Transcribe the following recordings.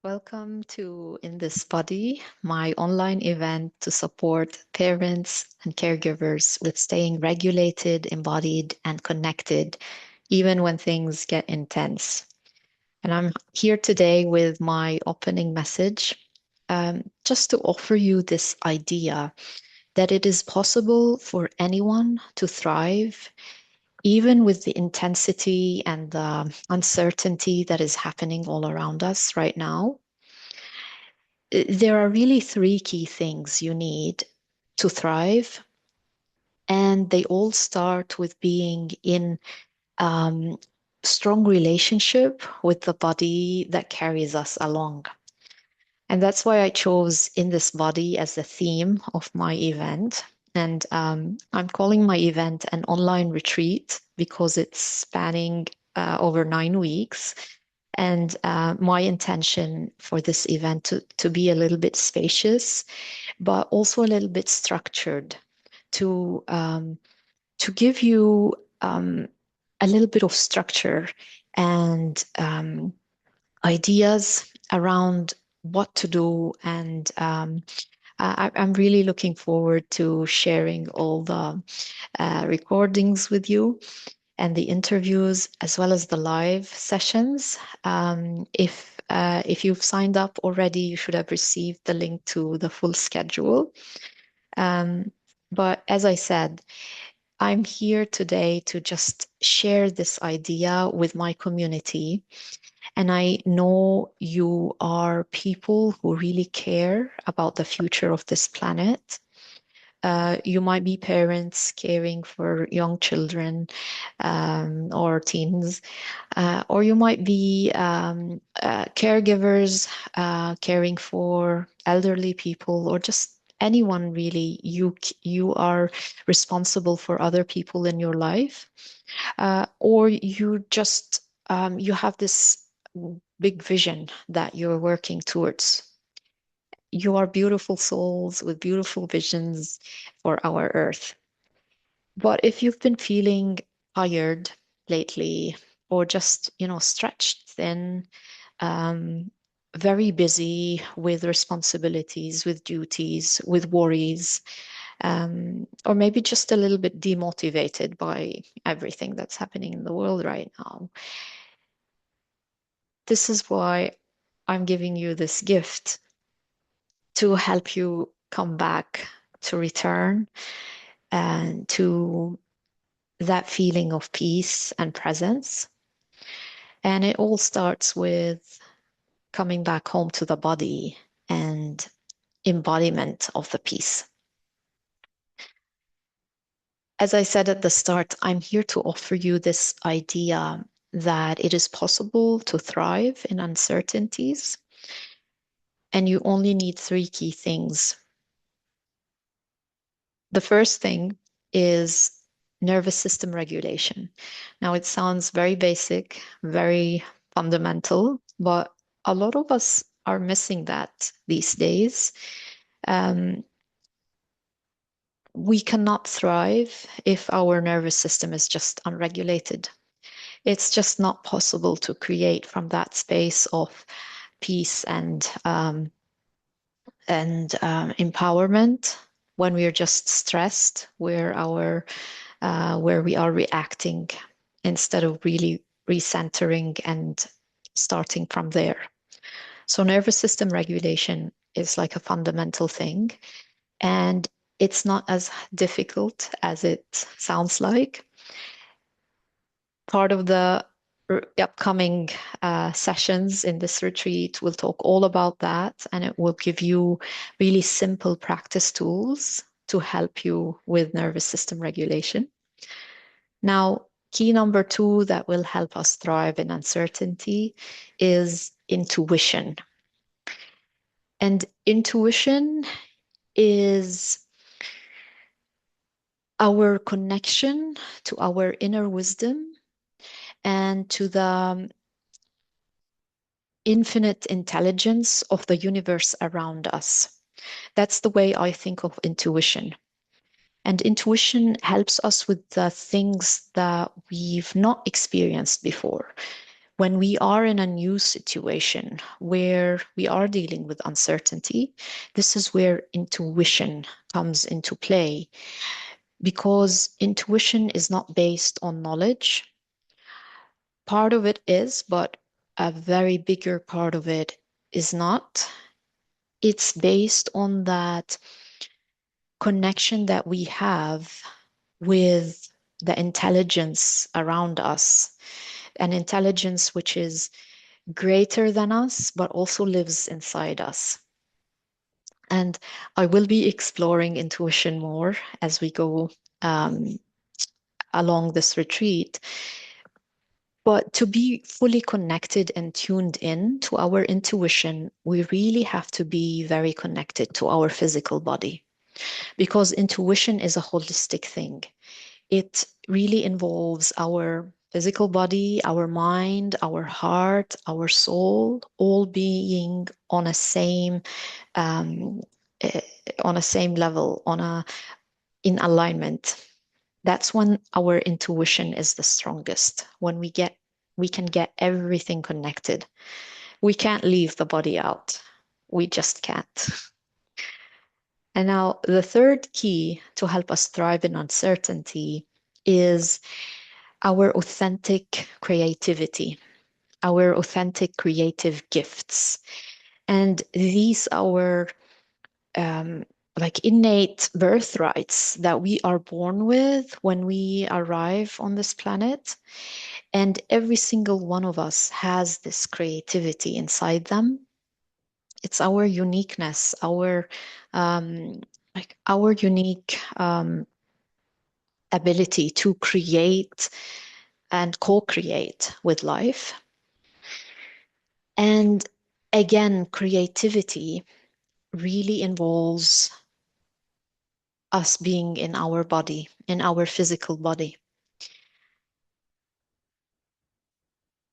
Welcome to In This Body, my online event to support parents and caregivers with staying regulated, embodied, and connected, even when things get intense. And I'm here today with my opening message, just to offer you this idea that it is possible for anyone to thrive, even with the intensity and the uncertainty that is happening all around us right now. There are really three key things you need to thrive, and they all start with being in strong relationship with the body that carries us along. And that's why I chose In This Body as the theme of my event. And I'm calling my event an online retreat because it's spanning over 9 weeks. And my intention for this event to be a little bit spacious, but also a little bit structured, to give you a little bit of structure and ideas around what to do. And I'm really looking forward to sharing all the recordings with you and the interviews as well as the live sessions. If you've signed up already, you should have received the link to the full schedule. But as I said, I'm here today to just share this idea with my community. And I know you are people who really care about the future of this planet. You might be parents caring for young children or teens, or you might be caregivers caring for elderly people, or just anyone really. You are responsible for other people in your life, or you just you have this big vision that you're working towards. You are beautiful souls with beautiful visions for our earth. But if you've been feeling tired lately, or just, stretched thin, um, very busy with responsibilities, with duties, with worries, or maybe just a little bit demotivated by everything that's happening in the world right now, this is why I'm giving you this gift to help you come back, to return, and to that feeling of peace and presence. And it all starts with coming back home to the body and embodiment of the peace. As I said at the start, I'm here to offer you this idea that it is possible to thrive in uncertainties, and you only need three key things. The first thing is nervous system regulation. Now, it sounds very basic, very fundamental, but a lot of us are missing that these days. We cannot thrive if our nervous system is just unregulated. It's just not possible to create from that space of peace and empowerment when we are just stressed, where we are reacting instead of really recentering and starting from there. So nervous system regulation is like a fundamental thing, and it's not as difficult as it sounds like. Part of the upcoming sessions in this retreat will talk all about that, and it will give you really simple practice tools to help you with nervous system regulation. Now, key number two that will help us thrive in uncertainty is intuition. And intuition is our connection to our inner wisdom and to the infinite intelligence of the universe around us. That's the way I think of intuition. And intuition helps us with the things that we've not experienced before. When we are in a new situation where we are dealing with uncertainty, this is where intuition comes into play, because intuition is not based on knowledge. Part of it is, but a very bigger part of it is not. It's based on that connection that we have with the intelligence around us, an intelligence which is greater than us, but also lives inside us. And I will be exploring intuition more as we go um, along this retreat. But to be fully connected and tuned in to our intuition, we really have to be very connected to our physical body, because intuition is a holistic thing. It really involves our physical body, our mind, our heart, our soul, all being on a same um, eh, on a same level, in alignment. That's when our intuition is the strongest. When we can get everything connected. We can't leave the body out. We just can't. And now the third key to help us thrive in uncertainty is our authentic creativity, our authentic creative gifts. And these are um, like innate birthrights that we are born with when we arrive on this planet. And every single one of us has this creativity inside them. It's our uniqueness, um, our unique ability to create and co-create with life. And again, creativity really involves us being in our body, in our physical body.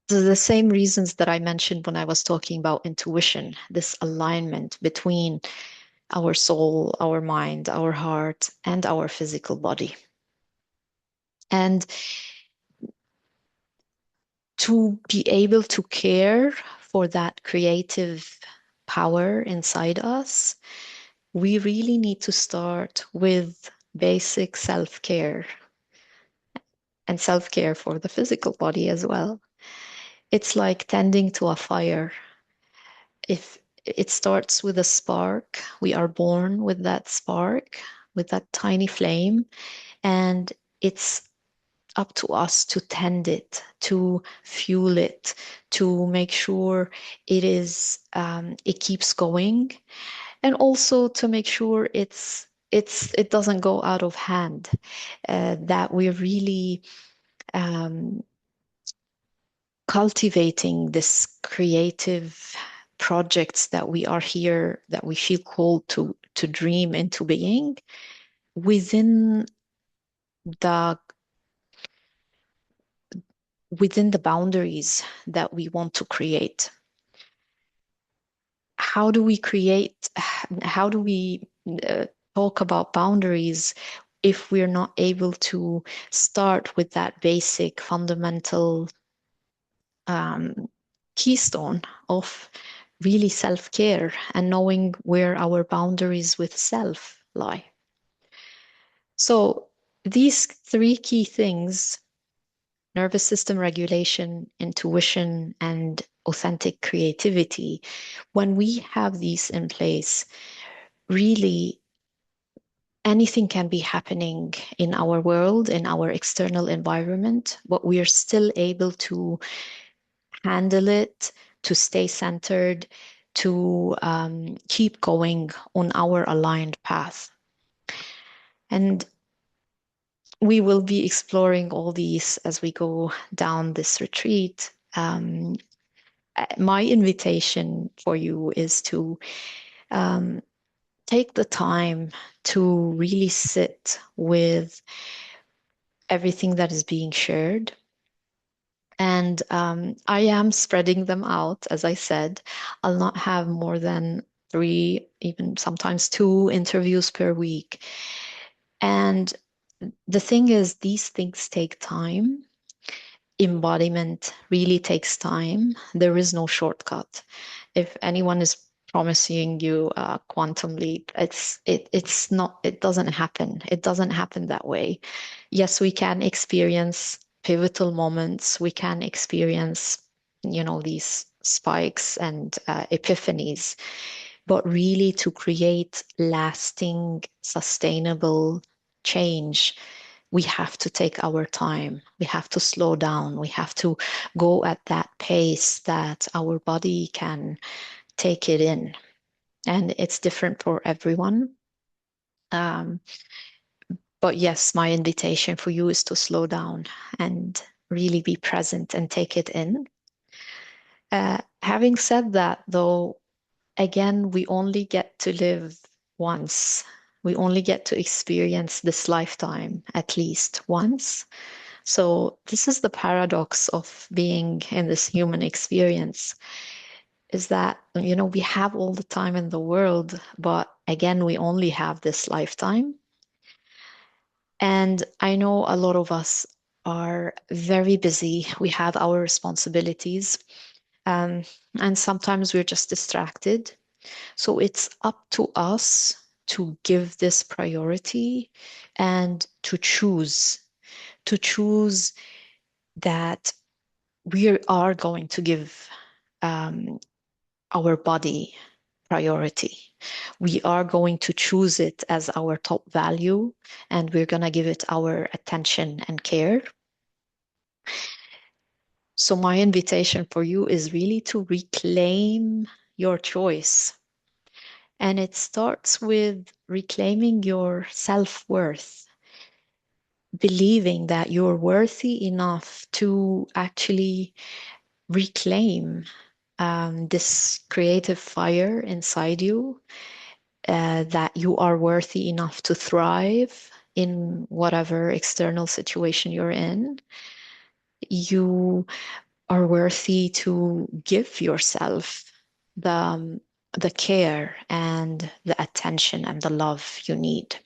The same reasons that I mentioned when I was talking about intuition, this alignment between our soul, our mind, our heart, and our physical body. And to be able to care for that creative power inside us, we really need to start with basic self-care and self-care for the physical body as well. It's like tending to a fire. If it starts with a spark, we are born with that spark, with that tiny flame, and it's up to us to tend it, to fuel it, to make sure it keeps going, and also to make sure it doesn't go out of hand. That we're really um, cultivating this creative projects that we are here, that we feel called to dream into being within the boundaries that we want to create. How do we create, how do we talk about boundaries if we're not able to start with that basic fundamental um, keystone of really self-care and knowing where our boundaries with self lie? So these three key things: nervous system regulation, intuition, and authentic creativity. When we have these in place, really anything can be happening in our world, in our external environment, but we are still able to handle it, to stay centered, to keep going on our aligned path. And we will be exploring all these as we go down this retreat. My invitation for you is to um, take the time to really sit with everything that is being shared. And I am spreading them out, as I said. I'll not have more than 3, even sometimes 2 interviews per week. And the thing is, these things take time. embodiment really takes time. There is no shortcut. If anyone is promising you a quantum leap, it's not, it doesn't happen. It doesn't happen that way. Yes, we can experience pivotal moments. We can experience, these spikes and epiphanies, but really to create lasting, sustainable change, we have to take our time. We have to slow down. We have to go at that pace that our body can take it in. And it's different for everyone. Um, but yes, my invitation for you is to slow down and really be present and take it in. Having said that, though, again, we only get to live once. We only get to experience this lifetime at least once. So this is the paradox of being in this human experience, is that, we have all the time in the world, but again, we only have this lifetime. And I know a lot of us are very busy. We have our responsibilities, um, and sometimes we're just distracted. So it's up to us to give this priority and to choose that we are going to give um, our body priority. We are going to choose it as our top value, and we're going to give it our attention and care. So, my invitation for you is really to reclaim your choice. And it starts with reclaiming your self-worth, believing that you're worthy enough to actually reclaim this creative fire inside you, that you are worthy enough to thrive in whatever external situation you're in. You are worthy to give yourself the care and the attention and the love you need.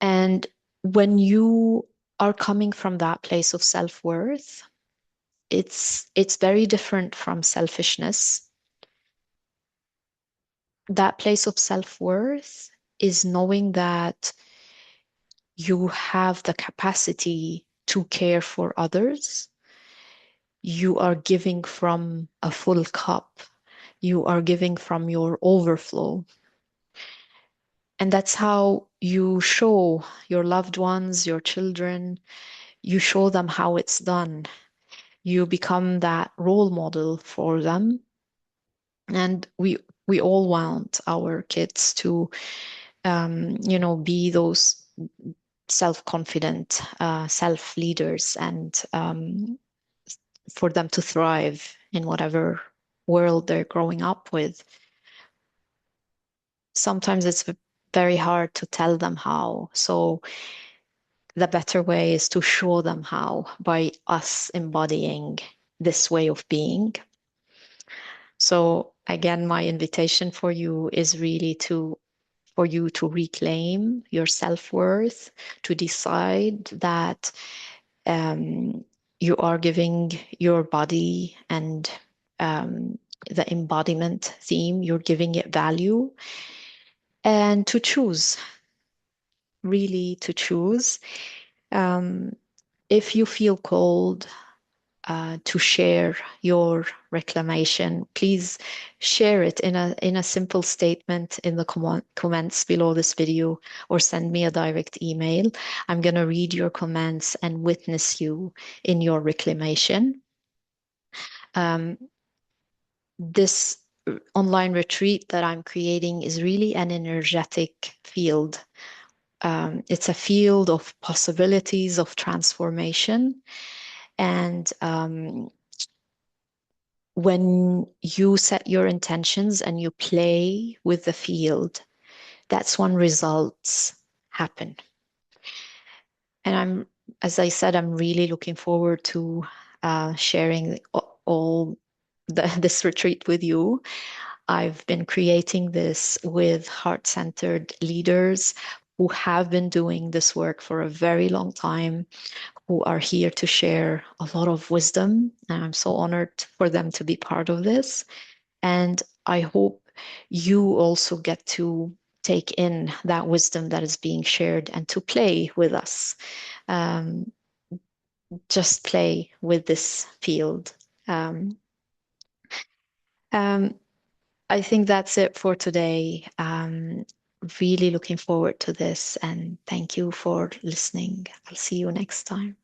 And when you are coming from that place of self-worth, it's very different from selfishness. That place of self-worth is knowing that you have the capacity to care for others. You are giving from a full cup. You are giving from your overflow. And that's how you show your loved ones, your children, you show them how it's done. You become that role model for them. And we all want our kids to be those self-confident self-leaders, and for them to thrive in whatever world they're growing up with. Sometimes it's very hard to tell them how. So the better way is to show them how by us embodying this way of being. So again, my invitation for you is really for you to reclaim your self-worth, to decide that you are giving your body and the embodiment theme, you're giving it value, and to choose, really to choose. Um, if you feel called to share your reclamation, please share it in a simple statement in the comments below this video, or send me a direct email. I'm going to read your comments and witness you in your reclamation. This online retreat that I'm creating is really an energetic field. It's a field of possibilities of transformation. And when you set your intentions and you play with the field, that's when results happen. And as I said, I'm really looking forward to sharing all this retreat with you. I've been creating this with heart-centered leaders who have been doing this work for a very long time, who are here to share a lot of wisdom. And I'm so honored for them to be part of this. And I hope you also get to take in that wisdom that is being shared and to play with us. Um, just play with this field. Um, um, I think that's it for today. Really looking forward to this, and thank you for listening. I'll see you next time.